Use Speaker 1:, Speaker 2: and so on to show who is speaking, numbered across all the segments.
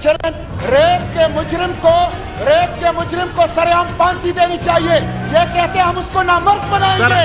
Speaker 1: Rape के मुजरिम को सरेआम फांसी देनी चाहिए। ये कहते हैं हम उसको नामर्द बनाएंगे।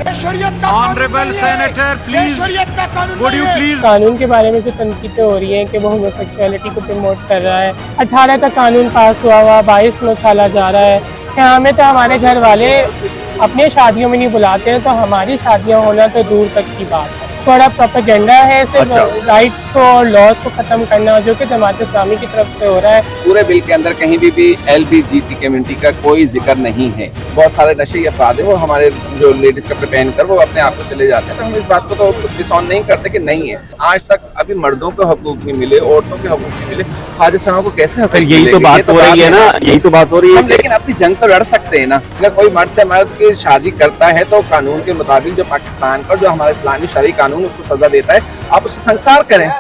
Speaker 1: ये शरीयत का
Speaker 2: ऑनरेबल सेनेटर प्लीज,
Speaker 1: शरीयत का कानून
Speaker 2: वुड यू प्लीज।
Speaker 3: कानून के बारे में जो तनकीदें हो रही हैं कि वो होमोसेक्सुअलिटी को प्रमोट कर रहा है। 18 का कानून पास हुआ 22 में उछाला जा रहा है कि हमें तो हमारे घर वाले अपनी शादियों में नहीं बुलाते हैं, तो हमारी शादियां होना तो दूर तक की बात है। थोड़ा प्रोपेगेंडा है सिर्फ राइट्स को और लॉज को खत्म करना, जो कि जमात इस्लामी की तरफ से हो रहा है।
Speaker 4: पूरे बिल के अंदर कहीं भी LGBT कम्युनिटी का कोई जिक्र नहीं है। बहुत सारे नशे अफराद है वो हमारे जो लेडीज कपड़े पहन कर वो अपने आप को चले जाते हैं, तो हम इस बात को तो डिसऑन नहीं करते कि नहीं है। आज तक अभी मर्दों को हकूक नहीं मिले, औरतों के हकूक नहीं मिले, ख्वाजा सनाओं को कैसे हकूक
Speaker 5: यही तो बात हो रही है ना, यही तो बात हो रही है।
Speaker 4: हम लेकिन अपनी जंग तो लड़ सकते हैं ना। अगर कोई मर्द से मर्द की शादी करता है तो कानून के मुताबिक जो पाकिस्तान का जो हमारा इस्लामी शरई कानून उसको सजा देता है, आप उससे संसार करें।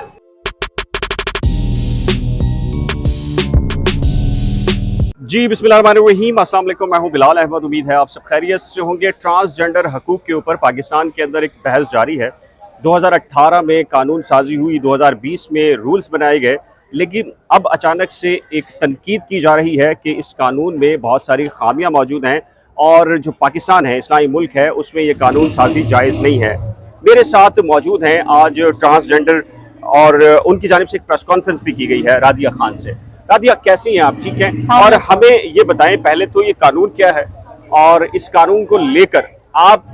Speaker 5: जी बिस्मिल्लाहिर्रहमानिर्रहीम, अस्सलाम वालेकुम। मैं हूं बिलाल अहमद। उम्मीद है आप सब खैरियत से होंगे। ट्रांसजेंडर हकूक के ऊपर पाकिस्तान के अंदर एक बहस जारी है। 2018 में कानून साजी हुई, 2020 में रूल्स बनाए गए, लेकिन अब अचानक से एक तनकीद की जा रही है कि इस कानून में बहुत सारी खामियां मौजूद हैं और जो पाकिस्तान है, इस्लामी मुल्क है, उसमें ये कानून साजी जायज़ नहीं है। मेरे साथ मौजूद हैं आज ट्रांसजेंडर, और उनकी जानिब से एक प्रेस कॉन्फ्रेंस भी की गई है रादिया खान से। रादिया, कैसी हैं आप? ठीक हैं? और हमें ये बताएं पहले तो ये कानून क्या है, और इस कानून को लेकर आप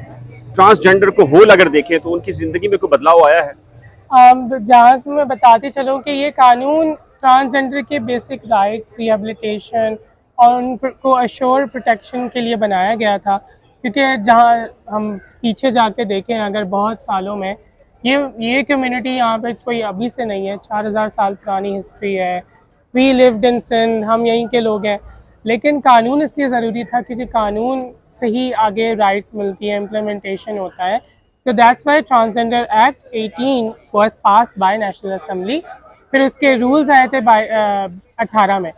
Speaker 5: ट्रांसजेंडर को होल अगर देखें तो उनकी ज़िंदगी में कोई बदलाव आया है?
Speaker 3: जहाँ से मैं बताती चलूँ कि ये कानून ट्रांसजेंडर के बेसिक राइट्स, रिहेबिलिटेशन और उनको अश्योर प्रोटेक्शन के लिए बनाया गया था। क्योंकि जहाँ हम पीछे जाके देखें, अगर बहुत सालों में ये कम्युनिटी यहाँ पे कोई अभी से नहीं है, 4000 साल पुरानी हिस्ट्री है। वी लिव्ड इन सिंध, हम यहीं के लोग हैं। लेकिन कानून इसलिए ज़रूरी था क्योंकि कानून से ही आगे राइट्स मिलती है, इम्प्लीमेंटेशन होता है। तो that's why transgender act 18 was passed by national assembly. फिर उसके रूल्स आए थे 18 में,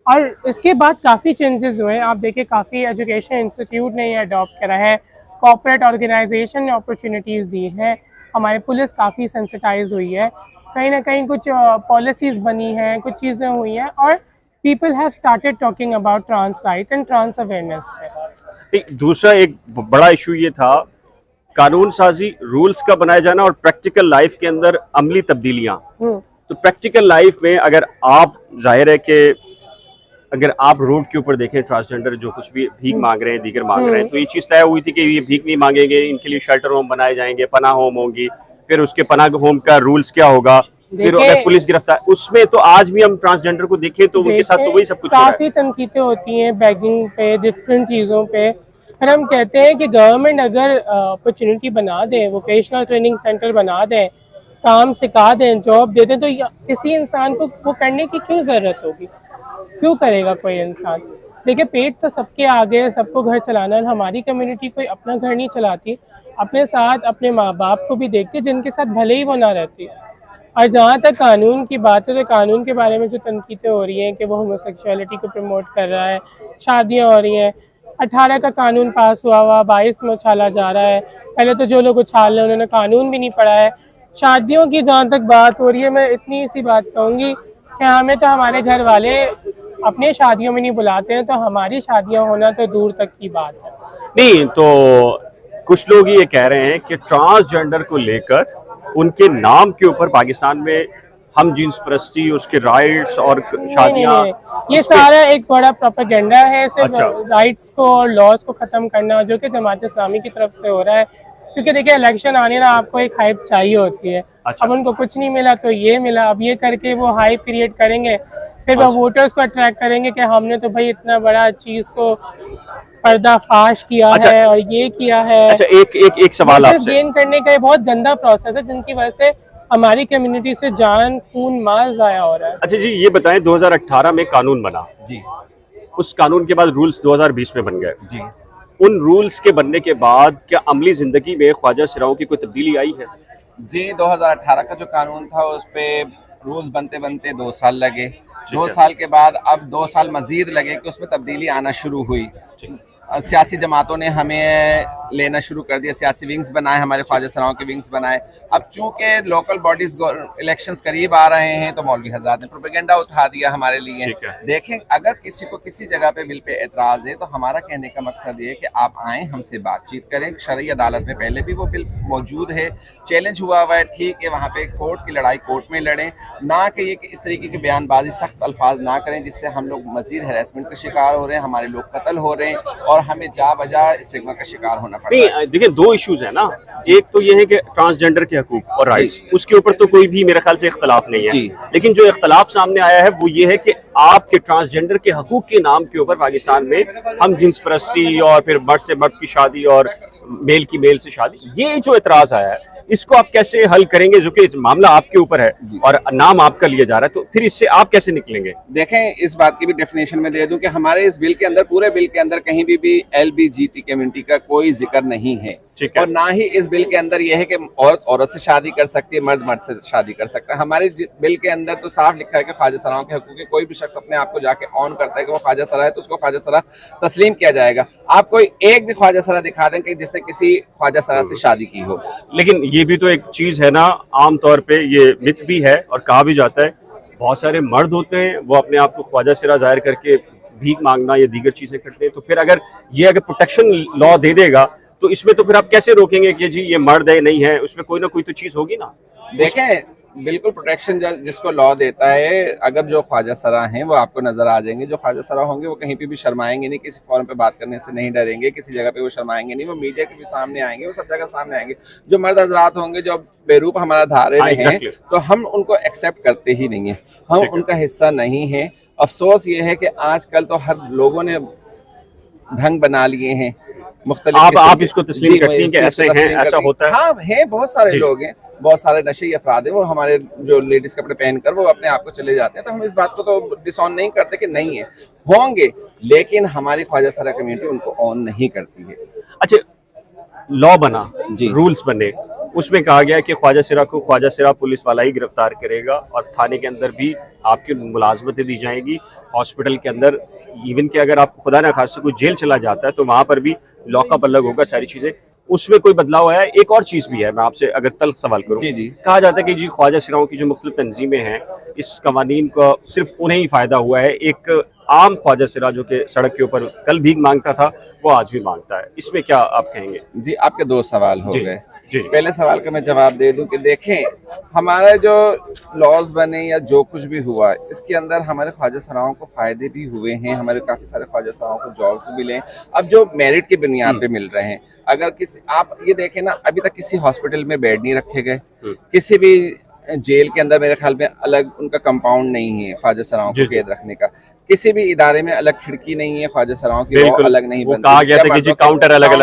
Speaker 3: और इसके बाद काफ़ी चेंजेस हुए। आप देखिए, काफ़ी एजुकेशन इंस्टीट्यूट ने ये अडॉप्ट करा है, कॉर्पोरेट ऑर्गेनाइजेशन ने अपॉर्चुनिटीज़ दी हैं, हमारी पुलिस काफ़ी सेंसिटाइज हुई है, कहीं ना कहीं कुछ पॉलिसीज़ बनी हैं, कुछ चीज़ें हुई हैं, और people have started talking about trans rights and trans awareness.
Speaker 5: दूसरा एक बड़ा इशू ये था, कानून साजी, रूल्स का बनाया जाना और प्रैक्टिकल लाइफ के अंदर अमली तब्दीलियाँ। तो प्रैक्टिकल लाइफ में अगर आप, जाहिर है कि अगर आप रोड के ऊपर देखें ट्रांसजेंडर जो कुछ भी भीख मांग रहे हैं, दीगर मांग रहे हैं, तो ये चीज़ तय हुई थी कि ये भीख नहीं मांगेंगे, इनके लिए शेल्टर होम बनाए जाएंगे, पनाह होम होंगी। फिर उसके पनाह होम का रूल्स क्या होगा, फिर अगर पुलिस गिरफ्तार, उसमें तो आज भी हम ट्रांसजेंडर को देखें तो उनके साथ तो वही सब कुछ हो रहा है।
Speaker 3: काफ़ी तनकीदें होती हैं बैगिंग पे, डिफरेंट चीज़ों पे। फिर हम कहते हैं कि गवर्नमेंट अगर अपॉर्चुनिटी बना दे, वोकेशनल ट्रेनिंग सेंटर बना दें, काम सिखा दें, जॉब दे दें, तो किसी इंसान को वो करने की क्यों ज़रूरत होगी? क्यों करेगा कोई इंसान? देखिए, पेट तो सबके आगे है, सबको घर चलाना है। हमारी कम्युनिटी कोई अपना घर नहीं चलाती, अपने साथ अपने माँ बाप को भी देखती, जिनके साथ भले ही वो ना रहती। और जहाँ तक कानून की बात है, तो कानून के बारे में जो तनकीदें हो रही हैं कि वो होमोसेक्सुअलिटी को प्रमोट कर रहा है, शादियाँ हो रही हैं। 18 का कानून पास हुआ 22 में उछाला जा रहा है। पहले तो जो लोग उछाल रहे हैं उन्होंने कानून भी नहीं पढ़ा है। शादियों की जहाँ तक बात हो रही है, मैं इतनी सी बात कहूँगी कि हमें तो हमारे घर वाले अपने शादियों में नहीं बुलाते हैं, तो हमारी शादियाँ होना तो दूर तक की बात है।
Speaker 5: नहीं, तो कुछ लोग ये कह रहे हैं कि ट्रांसजेंडर को लेकर उनके नाम के ऊपर पाकिस्तान में हम जीन्स परस्ती, उसके राइट्स और शादियाँ,
Speaker 3: ये सारा एक बड़ा प्रोपेगेंडा है सिर्फ राइट्स को और लॉज को ख़त्म करना, जो कि जमात इस्लामी की तरफ से हो रहा है। क्योंकि देखिए, इलेक्शन आने ना, आपको एक हाइप चाहिए होती है। अब उनको कुछ नहीं मिला तो ये मिला, अब ये करके वो हाइप क्रिएट करेंगे, फिर वो वोटर्स को अट्रैक्ट करेंगे कि हमने तो भाई इतना बड़ा चीज़ को पर्दाफाश किया है और ये किया है।
Speaker 5: अच्छा, एक सवाल आपसे।
Speaker 3: गेन करने का ये बहुत गंदा प्रोसेस है, जिनकी वजह से हमारी कम्युनिटी से जान, खून, माल ज़ाया हो रहा है।
Speaker 5: अच्छा जी, ये बताएं, 2018 में कानून बना
Speaker 4: जी,
Speaker 5: उस कानून के बाद रूल्स 2020 में बन गए
Speaker 4: जी।
Speaker 5: उन रूल्स के बनने के बाद क्या अमली ज़िंदगी में ख्वाजा सराओं की कोई तब्दीली आई है?
Speaker 4: जी, 2018 का जो कानून था उस पे रूल्स बनते बनते 2 साल लगे। 2 साल के बाद अब 2 साल मजीद लगे कि उसमें तब्दीली आना शुरू हुई। सियासी जमातों ने हमें लेना शुरू कर दिया, सियासी विंग्स बनाए, हमारे ख्वाजा सराओं के विंग्स बनाए। अब चूंकि लोकल बॉडीज इलेक्शंस करीब आ रहे हैं तो मौलवी हजरात ने प्रोपेगेंडा उठा दिया हमारे लिए। देखें, अगर किसी को किसी जगह पे बिल पे एतराज़ है तो हमारा कहने का मकसद ये है कि आप आएँ, हमसे बातचीत करें। शरई अदालत में पहले भी वो बिल मौजूद है, चैलेंज हुआ हुआ है, ठीक है, वहाँ पे कोर्ट की लड़ाई कोर्ट में लड़ें, ना कि ये कि इस तरीके की बयानबाजी सख्त अल्फाज ना करें जिससे हम लोग मजीद हैरेसमेंट का शिकार हो रहे हैं, हमारे लोग कत्ल हो रहे हैं और हमें जा बजा स्टिग्मा का शिकार होना पड़ रहा है।
Speaker 5: देखिए, दो इश्यूज है ना, एक तो ये है कि ट्रांसजेंडर के हकूक और राइट्स, उसके ऊपर तो कोई भी मेरे ख्याल से इख्तलाफ नहीं है, लेकिन जो इख्तलाफ सामने आया है वो ये है कि आपके ट्रांसजेंडर के हकूक के नाम के ऊपर पाकिस्तान में हम जिन्स परस्ती और फिर मर्द से मर्द की शादी और मेल की मेल से शादी, ये जो एतराज आया है इसको आप कैसे हल करेंगे, जो कि इस मामला आपके ऊपर है और नाम आपका लिया जा रहा है, तो फिर इससे आप कैसे निकलेंगे? देखें, इस बात की भी डेफिनेशन में दे दूं कि हमारे इस बिल के अंदर, पूरे बिल के अंदर कहीं भी LBGT कम्युनिटी का कोई जिक्र नहीं है, और ना ही इस बिल के अंदर यह है कि औरत औरत से शादी कर सकती है, मर्द मर्द से शादी कर सकता है। हमारे बिल के अंदर तो साफ लिखा है कि ख्वाजा सराओं के हकूक है, कोई भी शख्स अपने आप को जाके ऑन करता है कि वो ख्वाजा सरा है तो उसको ख्वाजा सरा तस्लीम किया जाएगा। आप कोई एक भी ख्वाजा सरा दिखा दें कि जिसने किसी ख्वाजा सरा से शादी की हो। लेकिन ये भी तो एक चीज है ना, आम तौर पे ये मिथ भी है और कहा भी जाता है, बहुत सारे मर्द होते हैं वो अपने आप को ख्वाजा सरा जाहिर करके भीख मांगना या दीगर चीजें करते हैं, तो फिर अगर प्रोटेक्शन लॉ दे देगा तो इसमें तो फिर आप कैसे रोकेंगे कि जी ये मर्द है नहीं है, उसमें कोई ना कोई तो चीज होगी ना।
Speaker 4: देखें, बिल्कुल प्रोटेक्शन जिसको लॉ देता है, अगर जो ख्वाजा सरा हैं वो आपको नजर आ जाएंगे, जो ख्वाजा सरा होंगे वो कहीं पे भी शर्माएंगे नहीं, किसी फोरम पे बात करने से नहीं डरेंगे, किसी जगह पे वो शर्माएंगे नहीं, वो मीडिया के भी सामने आएंगे, वो सब जगह सामने आएंगे। जो मर्द हजरात होंगे जो बेरूप हमारा धारे में हैं, तो हम उनको एक्सेप्ट करते ही नहीं है, हम उनका हिस्सा नहीं है। अफसोस ये है कि आजकल तो हर लोगों ने ढंग बना लिए हैं,
Speaker 5: आप इसको तस्लीम करती हैं कि ऐसे हैं, ऐसा होता है?
Speaker 4: हाँ, है, बहुत सारे लोग हैं, बहुत सारे नशे अफराद हैं, वो हमारे जो लेडीज कपड़े पहनकर वो अपने आप को चले जाते हैं, तो हम इस बात को तो डिसऑन नहीं करते कि नहीं है, होंगे, लेकिन हमारी ख्वाजा सरा कम्युनिटी उनको ऑन नहीं करती है।
Speaker 5: अच्छा, लॉ बना, रूल्स बने, उसमें कहा गया कि ख्वाजा सरा को ख्वाजा सरा पुलिस वाला ही गिरफ्तार करेगा और थाने के अंदर भी आपकी मुलाजमतें दी जाएंगी, हॉस्पिटल के अंदर इवन कि अगर आपको खुदा ना खास्ता कोई जेल चला जाता है तो वहाँ पर भी लॉकअप अलग होगा, सारी चीज़ें, उसमें कोई बदलाव आया है। एक और चीज़ भी है, मैं आपसे अगर तल्ख सवाल करूँ, कहा जाता है कि जी ख्वाजा सराओं की जो मुख्तलिफ तंजीमें हैं, इस कवानीन का सिर्फ उन्हें ही फ़ायदा हुआ है, एक आम ख्वाजा सरा जो कि सड़क के ऊपर कल भीख मांगता था वो आज भी मांगता है, इसमें क्या आप कहेंगे?
Speaker 4: जी, आपके दो सवाल हो गए। पहले सवाल का मैं जवाब दे दूं कि देखें, हमारे जो लॉज बने या जो कुछ भी हुआ इसके अंदर हमारे ख्वाजा सराओं को फायदे भी हुए हैं, हमारे काफ़ी सारे ख्वाजा सराओं को जॉब्स मिले, अब जो मेरिट की बुनियाद पे मिल रहे हैं। अगर किसी, आप ये देखें ना, अभी तक किसी हॉस्पिटल में बेड नहीं रखे गए, किसी भी जेल के अंदर मेरे ख्याल में अलग उनका कंपाउंड नहीं है ख्वाजा सराओं को कैद रखने का, किसी भी इदारे में अलग खिड़की नहीं है ख्वाजा सराओं की, वो अलग नहीं बनती,
Speaker 5: कहा गया था कि जी काउंटर अलग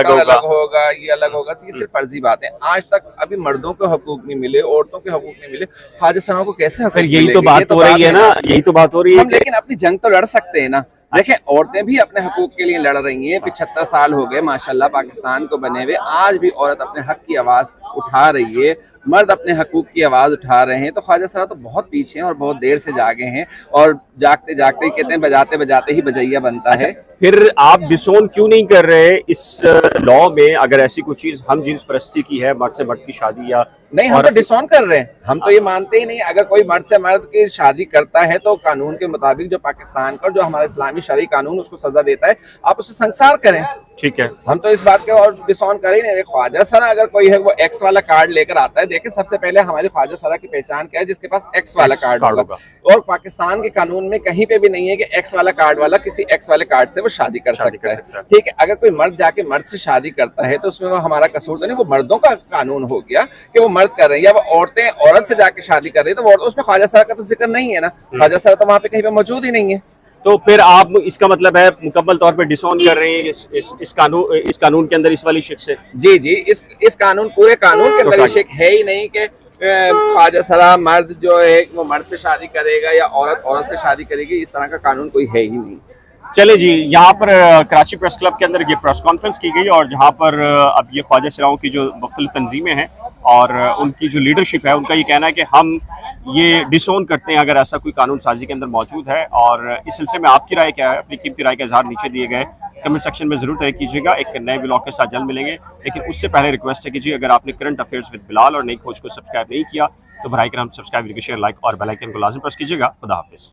Speaker 4: होगा, ये अलग होगा, ये सिर्फ फर्जी बात है। आज तक अभी मर्दों को हकूक नहीं मिले, औरतों के हकूक नहीं मिले, ख्वाजा सराओं को कैसे हकूक?
Speaker 5: यही तो बात हो रही है ना, यही तो बात हो रही है।
Speaker 4: हम लेकिन अपनी जंग तो लड़ सकते हैं ना। देखें, औरतें भी अपने हकूक के लिए लड़ रही हैं, 75 साल हो गए माशाल्लाह पाकिस्तान को बने हुए, आज भी औरत अपने हक की आवाज़ उठा रही है, मर्द अपने हकूक की आवाज़ उठा रहे हैं। तो ख्वाजा सरा तो बहुत पीछे हैं और बहुत देर से जागे हैं, और जागते जागते कहते हैं बजाते बजाते ही बजैया बनता है।
Speaker 5: फिर आप डिसोन क्यों नहीं कर रहे इस लॉ में, अगर ऐसी कोई चीज़ हम जिन्स परस्ती की है, मर्द से मर्द की शादी या
Speaker 4: नहीं, हम तो डिसऑन कर रहे हैं, हम तो ये मानते ही नहीं। अगर कोई मर्द से मर्द की शादी करता है तो कानून के मुताबिक जो पाकिस्तान का, जो हमारा इस्लामी शरई कानून उसको सजा देता है, आप उसे संसार करें, ठीक है। हम तो इस बात के और डिसऑन कर ही नहीं। ख्वाजा सरा अगर कोई है वो एक्स वाला कार्ड लेकर आता है, देखिए सबसे पहले हमारे ख्वाजा सरा की पहचान क्या है, जिसके पास एक्स वाला कार्ड होगा, और पाकिस्तान के कानून में कहीं पे भी नहीं है कि एक्स वाला कार्ड वाला किसी एक्स वाले कार्ड से वो शादी कर सकता है, ठीक है। अगर कोई मर्द जाके मर्द से शादी करता है तो उसमें वो हमारा कसूर तो नहीं, वो मर्दों का कानून हो गया कि वो मर्द कर रहे हैं, या वो औरतें औरत से जाके शादी कर रही है तो उसमें ख्वाजा सरा का तो जिक्र नहीं है ना, ख्वाजा सरा तो वहाँ पे कहीं पे मौजूद ही नहीं है।
Speaker 5: तो फिर आप इसका मतलब है मुकम्मल तौर पे डिसऑन कर रहे हैं इस कानून के अंदर इस वाली शिक से?
Speaker 4: जी जी, इस कानून, पूरे कानून के अंदर ये शिक है ही नहीं कि ख्वाजा सरा मर्द जो है वो मर्द से शादी करेगा या औरत औरत से शादी करेगी, इस तरह का कानून कोई है ही नहीं।
Speaker 5: चले जी, यहाँ पर कराची प्रेस क्लब के अंदर ये प्रेस कॉन्फ्रेंस की गई और जहाँ पर अब ये ख्वाजा सिराओं की जो मुख्तलिफ तंजीमें हैं और उनकी जो लीडरशिप है, उनका ये कहना है कि हम ये डिसोन करते हैं अगर ऐसा कोई कानून साजी के अंदर मौजूद है। और इस सिलसिले में आपकी राय क्या है? अपनी कीमती राय का इजहार नीचे दिए गए कमेंट सेक्शन में ज़रूर तय कीजिएगा। एक नए ब्लॉग के साथ जल्द मिलेंगे, लेकिन उससे पहले रिक्वेस्ट है कि जी अगर आपने करंट अफेयर्स विद बिलाल और नई खोज को सब्सक्राइब नहीं किया तो बराए करम सब्सक्राइब, शेयर, लाइक और बेल आइकन को लाजम प्रेस कीजिएगा। खुदा हाफिज़।